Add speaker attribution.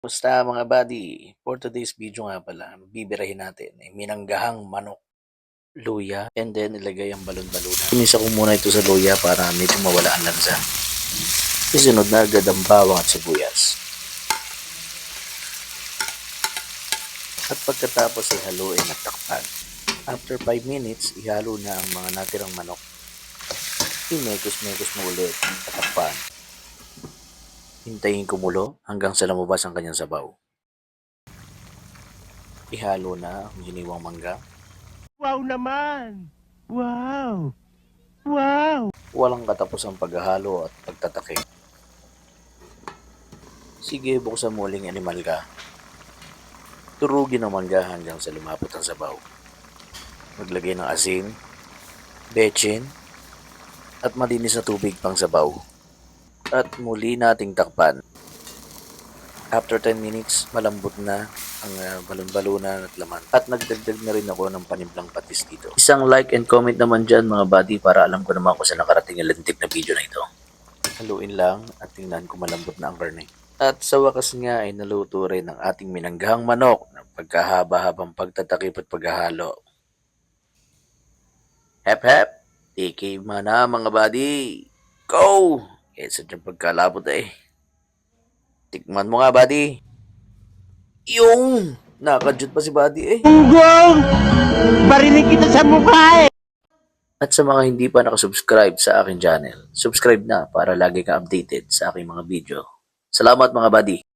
Speaker 1: Musta mga buddy? For today's video nga pala, bibirahin natin ay minanggahang manok, luya, and then ilagay ang balon-balunan. Inisa ko muna ito sa luya para medyo mawala ang lansa. Isunod na agad ang bawang at sibuyas. At pagkatapos ay haluin at takpan. After 5 minutes, ihalo na ang mga natirang manok. Imekos-mekos mo ulit at takpan. Hintayin kumulo hanggang sa lumabas ang kanyang sabaw. Ihalo na ang giniwang mangga.
Speaker 2: Wow naman! Wow! Wow!
Speaker 1: Walang katapos ang paghahalo at pagtatakip. Sige, buksan mo uling animal ka. Turugin ang mangga hanggang sa lumapot ang sabaw. Maglagay ng asin, betchin, at malinis na tubig pang sabaw. At muli nating takpan. After 10 minutes, malambot na ang balon-balunan at laman. At nagdagdag na rin ako ng panimplang patis dito. Isang like and comment naman dyan mga buddy para alam ko naman kung saan nakarating yung lintik na video na ito. Haluin lang at tingnan kung malambot na ang karne. At sa wakas nga ay naluto rin ang ating minanggahang manok na pagkahaba-habang pagtatakip at paghahalo. Hep hep! TK mana mga buddy! Go! Sa dyan pagkalabot Tikman mo nga buddy! Yung! Nakajut pa si buddy
Speaker 2: Ugong! Barinig kita sa mukha
Speaker 1: At sa mga hindi pa nakasubscribe sa aking channel, subscribe na para lagi ka updated sa aking mga video. Salamat mga buddy!